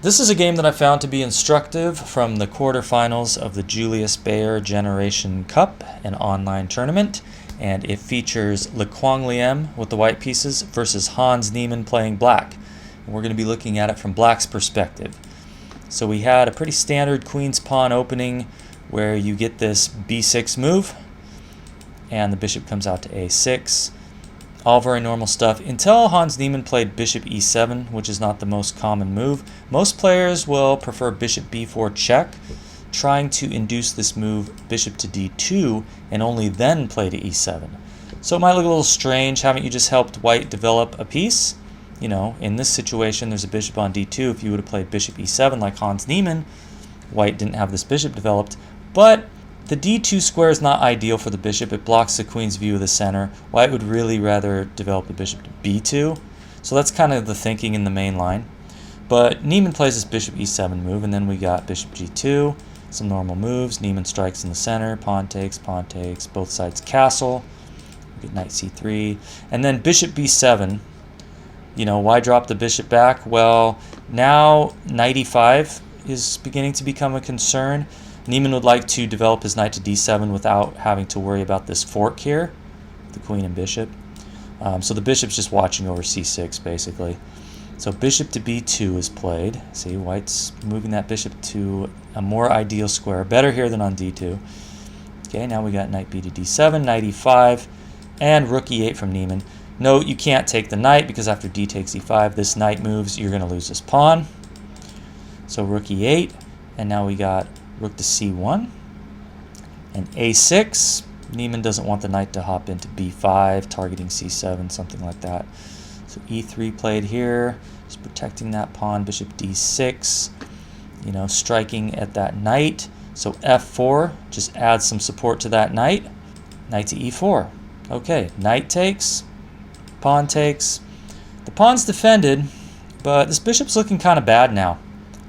This is a game that I found to be instructive from the quarterfinals of the Julius Baer Generation Cup, an online tournament, and it features Liem with the white pieces versus Niemann playing black. And we're going to be looking at it from black's perspective. So we had a pretty standard queen's pawn opening where you get this b6 move, and the bishop comes out to a6. All very normal stuff until Niemann played bishop e7, which is not the most common move. Most players will prefer bishop b4 check, trying to induce this move bishop to d2 and only then play to e7. So it might look a little strange. Haven't you just helped white develop a piece? You know, in this situation, there's a bishop on d2. If you would have played bishop e7 like Niemann, white didn't have this bishop developed. But the d2 square is not ideal for the bishop. It blocks the queen's view of the center. White would really rather develop the bishop to b2. So that's kind of the thinking in the main line. But Niemann plays this bishop e7 move, and then we got bishop g2, some normal moves. Niemann strikes in the center, pawn takes, both sides castle. We get knight c3. And then bishop b7. You know, why drop the bishop back? Well, now knight e5 is beginning to become a concern. Niemann would like to develop his knight to d7 without having to worry about this fork here, the queen and bishop. So the bishop's just watching over c6, basically. So bishop to b2 is played. See, white's moving that bishop to a more ideal square. Better here than on d2. Okay, now we got knight b to d7, knight e5, and rook e8 from Niemann. Note, you can't take the knight because after d takes e5, this knight moves, you're going to lose this pawn. So rook e8, and now we got rook to c1 and a6. Niemann doesn't want the knight to hop into b5, targeting c7, something like that. So e3 played here, just protecting that pawn. Bishop d6, you know, striking at that knight. So f4 just adds some support to that knight. Knight to e4. Okay, knight takes, pawn takes. The pawn's defended, but this bishop's looking kind of bad now.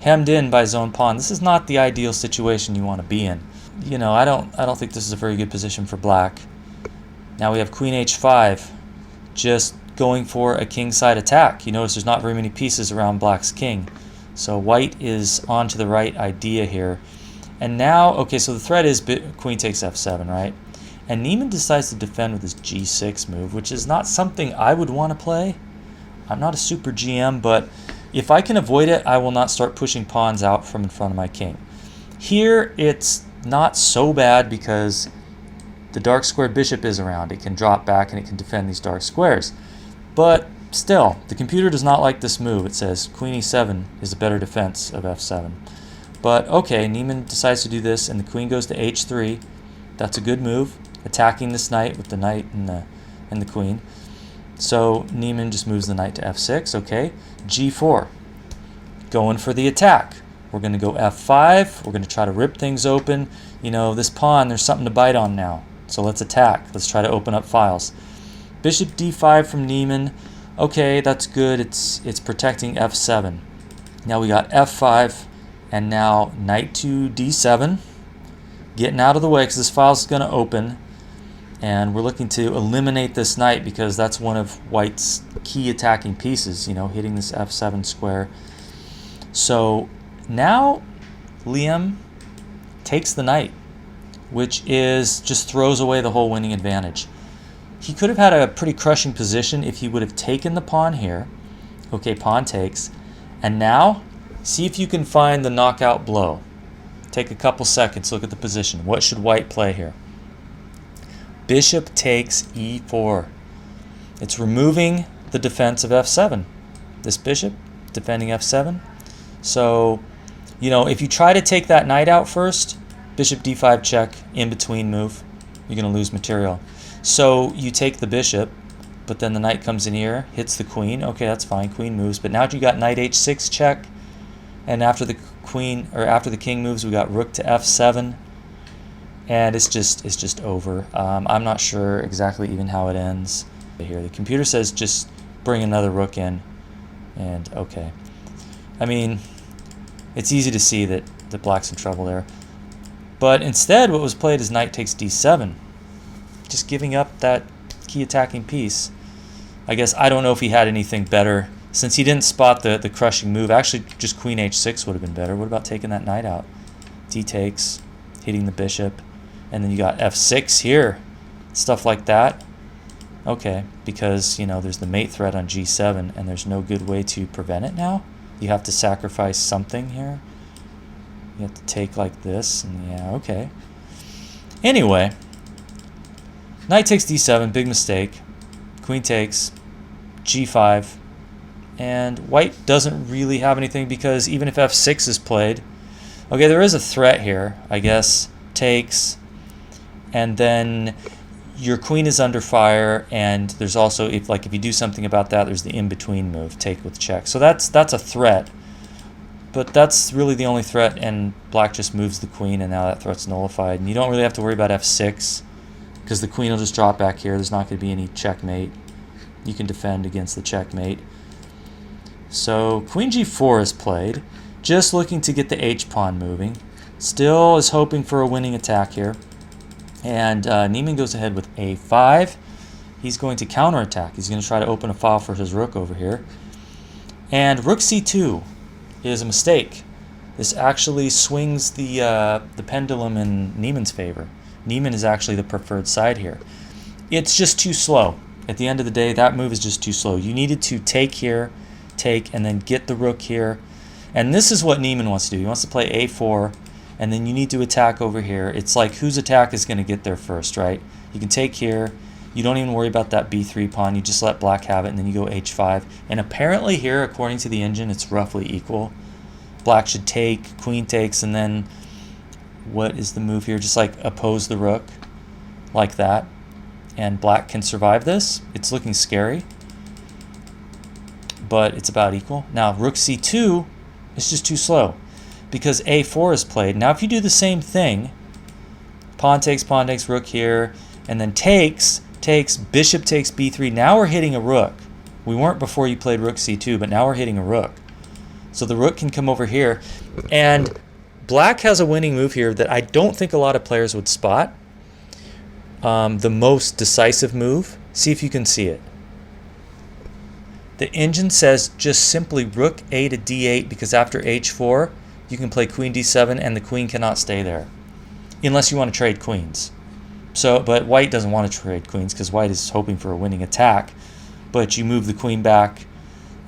Hemmed in by his own pawn. This is not the ideal situation you want to be in. You know, I don't think this is a very good position for black. Now we have queen h5, just going for a kingside attack. You notice there's not very many pieces around black's king. So white is on to the right idea here. And now, okay, so the threat is queen takes f7, right? And Niemann decides to defend with his g6 move, which is not something I would want to play. I'm not a super GM, but if I can avoid it, I will not start pushing pawns out from in front of my king. Here, it's not so bad because the dark squared bishop is around. It can drop back and it can defend these dark squares. But still, the computer does not like this move. It says queen e7 is a better defense of f7. But okay, Niemann decides to do this, and the queen goes to h3. That's a good move, attacking this knight with the knight and the queen. So Niemann just moves the knight to f6, okay. g4, going for the attack. We're going to go f5. We're going to try to rip things open. You know, this pawn, there's something to bite on now. So let's attack. Let's try to open up files. Bishop d5 from Niemann. Okay, that's good. It's protecting f7. Now we got f5, and now knight to d7. Getting out of the way because this file is going to open. And we're looking to eliminate this knight because that's one of white's key attacking pieces, you know, hitting this f7 square. So now Liem takes the knight, which is just throws away the whole winning advantage. He could have had a pretty crushing position if he would have taken the pawn here. Okay, pawn takes. And now, see if you can find the knockout blow. Take a couple seconds, look at the position. What should white play here? Bishop takes e4. It's removing the defense of f7. This bishop defending f7. So, you know, if you try to take that knight out first, bishop d5 check, in between move, you're going to lose material. So you take the bishop, but then the knight comes in here, hits the queen. Okay, that's fine, queen moves. But now you got knight h6 check, and after the king moves, we got rook to f7. And it's just over. I'm not sure exactly even how it ends here. The computer says just bring another rook in, and okay. I mean, it's easy to see that black's in trouble there. But instead, what was played is knight takes d7, just giving up that key attacking piece. I guess I don't know if he had anything better Since he didn't spot the crushing move, actually just queen h6 would have been better. What about taking that knight out? D takes, hitting the bishop, and then you got f6 here. Stuff like that. Okay, because, there's the mate threat on g7, and there's no good way to prevent it now. You have to sacrifice something here. You have to take like this, and yeah, okay. Anyway, knight takes d7, big mistake. Queen takes, g5, and white doesn't really have anything because even if f6 is played, okay, there is a threat here, I guess. Takes, and then your queen is under fire, and there's also, if you do something about that, there's the in-between move, take with check. So that's a threat, but that's really the only threat, and black just moves the queen, and now that threat's nullified. And you don't really have to worry about f6, because the queen will just drop back here. There's not going to be any checkmate. You can defend against the checkmate. So queen g4 is played, just looking to get the h-pawn moving. Still is hoping for a winning attack here. And Niemann goes ahead with a5. He's going to counterattack. He's going to try to open a file for his rook over here. And rook c2 is a mistake. This actually swings the pendulum in Niemann's favor. Niemann is actually the preferred side here. It's just too slow. At the end of the day, that move is just too slow. You needed to take here, take, and then get the rook here. And this is what Niemann wants to do. He wants to play a4, and then you need to attack over here. It's like whose attack is going to get there first, right? You can take here. You don't even worry about that b3 pawn. You just let black have it, and then you go h5. And apparently here, according to the engine, it's roughly equal. Black should take, queen takes, and then what is the move here? Just like oppose the rook like that. And black can survive this. It's looking scary, but it's about equal. Now rook c2 is just too slow because a4 is played. Now if you do the same thing, pawn takes, rook here, and then takes, bishop takes b3. Now we're hitting a rook. We weren't before you played rook c2, but now we're hitting a rook. So the rook can come over here, and black has a winning move here that I don't think a lot of players would spot. The most decisive move. See if you can see it. The engine says just simply rook a to d8 because after h4 you can play queen d7 and the queen cannot stay there unless you want to trade queens. So, but white doesn't want to trade queens because white is hoping for a winning attack. But you move the queen back,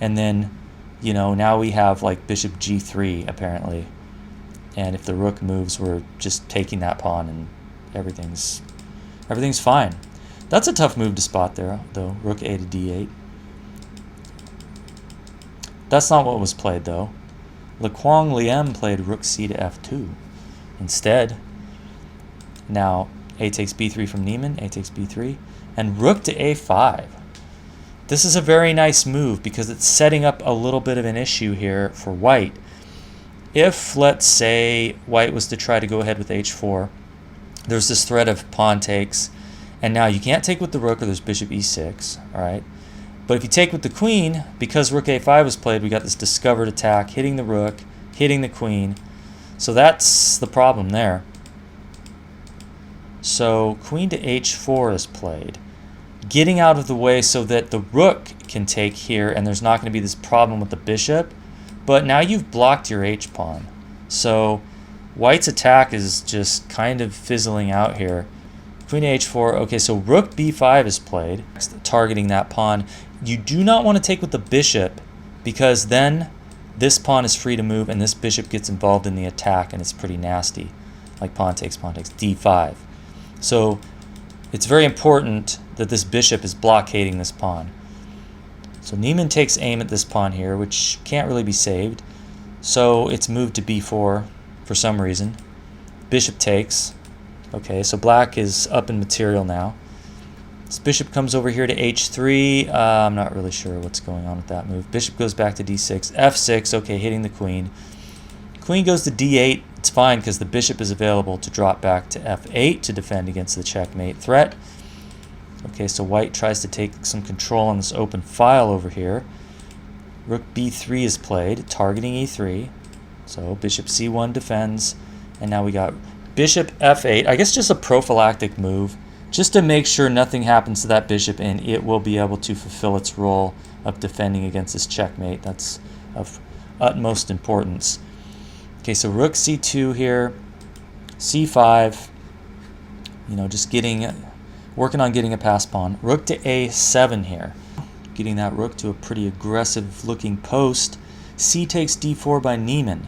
and then now we have like bishop g3 apparently. And if the rook moves, we're just taking that pawn and everything's fine. That's a tough move to spot there, though. Rook a to d8. That's not what was played, though. Liem played rook c to f2 instead. Now, a takes b3 from Niemann, a takes b3, and rook to a5. This is a very nice move because it's setting up a little bit of an issue here for white. If, let's say, white was to try to go ahead with h4, there's this threat of pawn takes, and now you can't take with the rook or there's bishop e6, all right? But if you take with the queen, because rook a5 was played, we got this discovered attack, hitting the rook, hitting the queen. So that's the problem there. So queen to h4 is played, getting out of the way so that the rook can take here, and there's not going to be this problem with the bishop. But now you've blocked your h-pawn. So white's attack is just kind of fizzling out here. Queen h4. Okay, so rook b5 is played, targeting that pawn. You do not want to take with the bishop because then this pawn is free to move and this bishop gets involved in the attack and it's pretty nasty. Like pawn takes, d5. So it's very important that this bishop is blockading this pawn. So Niemann takes aim at this pawn here, which can't really be saved. So it's moved to b4 for some reason. Bishop takes. Okay, so black is up in material now. This bishop comes over here to h3. I'm not really sure what's going on with that move. Bishop goes back to d6. f6, okay, hitting the queen. Queen goes to d8. It's fine because the bishop is available to drop back to f8 to defend against the checkmate threat. Okay, so white tries to take some control on this open file over here. Rook b3 is played, targeting e3. So bishop c1 defends, and now we got bishop f8. I guess just a prophylactic move. just to make sure nothing happens to that bishop and it will be able to fulfill its role of defending against this checkmate. That's of utmost importance. Okay, so rook c2 here, c5, just working on getting a pass pawn. Rook to a7 here, getting that rook to a pretty aggressive looking post. C takes d4 by Niemann,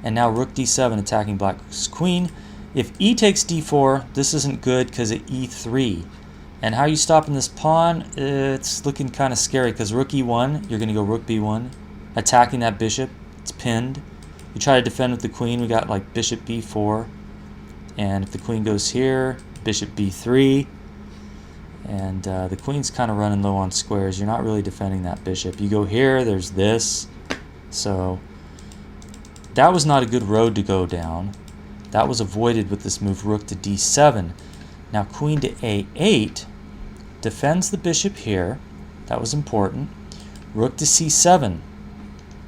and now rook d7 attacking black's queen. If e takes d4, this isn't good because at e3. And how are you stopping this pawn? It's looking kind of scary because rook e1, you're going to go rook b1, attacking that bishop. It's pinned. You try to defend with the queen. We got like bishop b4. And if the queen goes here, bishop b3. And the queen's kind of running low on squares. You're not really defending that bishop. You go here, there's this. So that was not a good road to go down. That was avoided with this move, rook to d7. Now queen to a8 defends the bishop here. That was important. Rook to c7.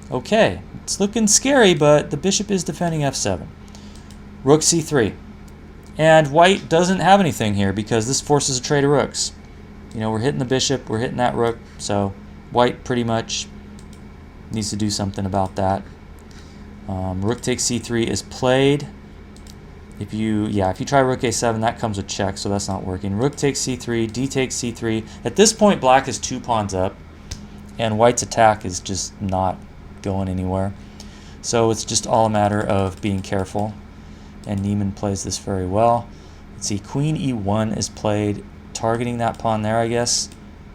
Okay, it's looking scary, but the bishop is defending f7. Rook c3. And white doesn't have anything here because this forces a trade of rooks. We're hitting the bishop, we're hitting that rook, so white pretty much needs to do something about that. Rook takes c3 is played. If you try rook a7, that comes with check, so that's not working. Rook takes c3, d takes c3. At this point, black is 2 pawns up, and white's attack is just not going anywhere. So it's just all a matter of being careful, and Niemann plays this very well. Let's see, queen e1 is played, targeting that pawn there, I guess.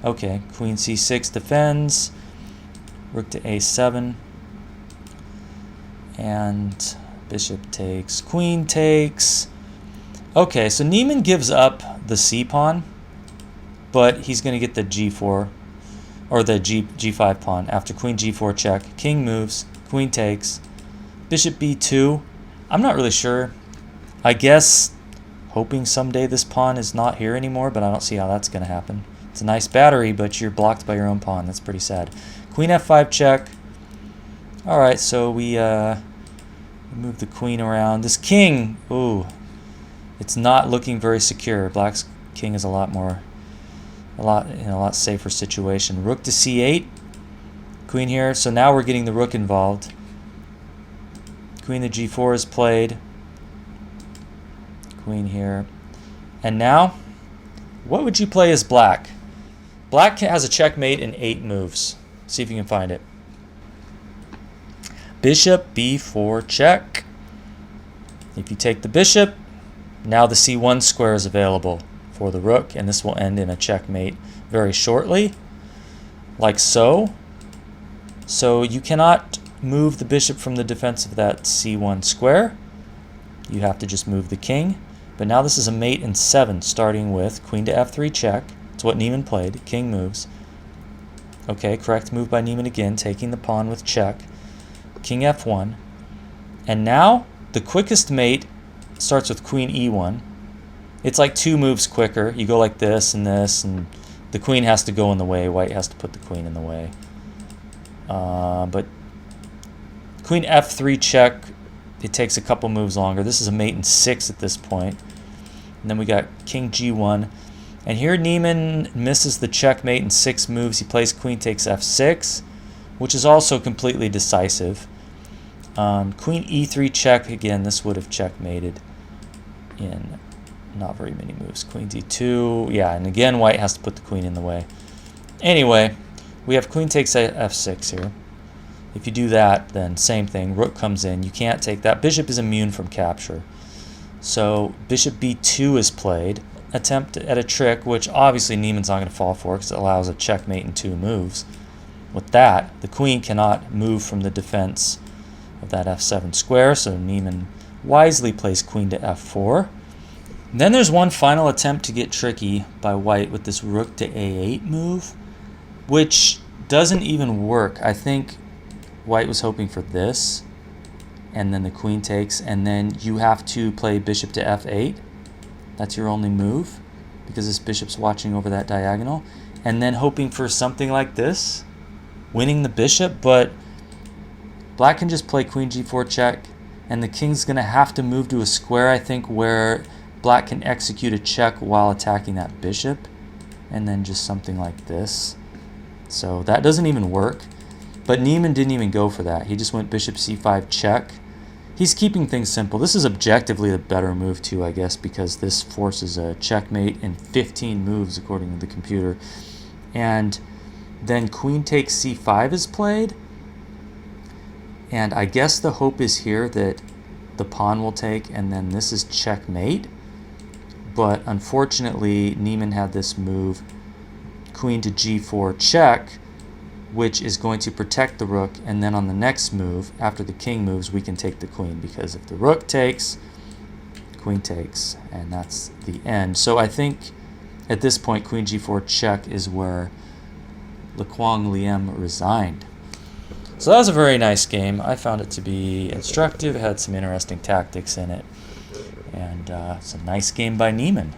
Okay, queen c6 defends, rook to a7, and bishop takes, queen takes. Okay, so Niemann gives up the c pawn, but he's going to get the g4, or the g5 pawn after queen g4 check. King moves, queen takes, bishop b2. I'm not really sure. I guess hoping someday this pawn is not here anymore, but I don't see how that's going to happen. It's a nice battery, but you're blocked by your own pawn. That's pretty sad. Queen f5 check. All right, so we move the queen around. This king, ooh, it's not looking very secure. Black's king is a lot safer situation. Rook to c8, queen here. So now we're getting the rook involved. Queen to g4 is played. Queen here. And now, what would you play as black? Black has a checkmate in 8 moves. See if you can find it. Bishop b4 check. If you take the bishop, now the c1 square is available for the rook, and this will end in a checkmate very shortly, like so. So you cannot move the bishop from the defense of that c1 square. You have to just move the king. But now this is a mate in 7, starting with queen to f3 check. It's what Niemann played. King moves. Okay, correct move by Niemann again, taking the pawn with check. King f1. And now the quickest mate starts with queen e1. It's like 2 moves quicker. You go like this, and the queen has to go in the way. White has to put the queen in the way. But queen f3 check, it takes a couple moves longer. This is a mate in 6 at this point. And then we got king g1. And here Niemann misses the checkmate in 6 moves. He plays queen takes f6, which is also completely decisive. Queen e3 check, again, this would have checkmated in not very many moves. Queen d2, yeah, and again, white has to put the queen in the way. Anyway, we have queen takes f6 here. If you do that, then same thing, rook comes in. You can't take that. Bishop is immune from capture. So bishop b2 is played. Attempt at a trick, which obviously Niemann's not going to fall for because it allows a checkmate in 2 moves. With that, the queen cannot move from the defense of that f7 square, so Niemann wisely plays queen to f4. And then there's one final attempt to get tricky by white with this rook to a8 move, which doesn't even work. I think white was hoping for this, and then the queen takes, and then you have to play bishop to f8. That's your only move, because this bishop's watching over that diagonal, and then hoping for something like this, winning the bishop, but black can just play queen g4 check, and the king's going to have to move to a square, I think, where black can execute a check while attacking that bishop, and then just something like this. So that doesn't even work. But Niemann didn't even go for that. He just went bishop c5 check. He's keeping things simple. This is objectively the better move too, I guess, because this forces a checkmate in 15 moves according to the computer. And then queen takes c5 is played. And I guess the hope is here that the pawn will take, and then this is checkmate. But unfortunately, Niemann had this move, queen to g4 check, which is going to protect the rook, and then on the next move, after the king moves, we can take the queen, because if the rook takes, queen takes, and that's the end. So I think at this point, queen g4 check is where Liem resigned. So that was a very nice game. I found it to be instructive. It had some interesting tactics in it. And it's a nice game by Niemann.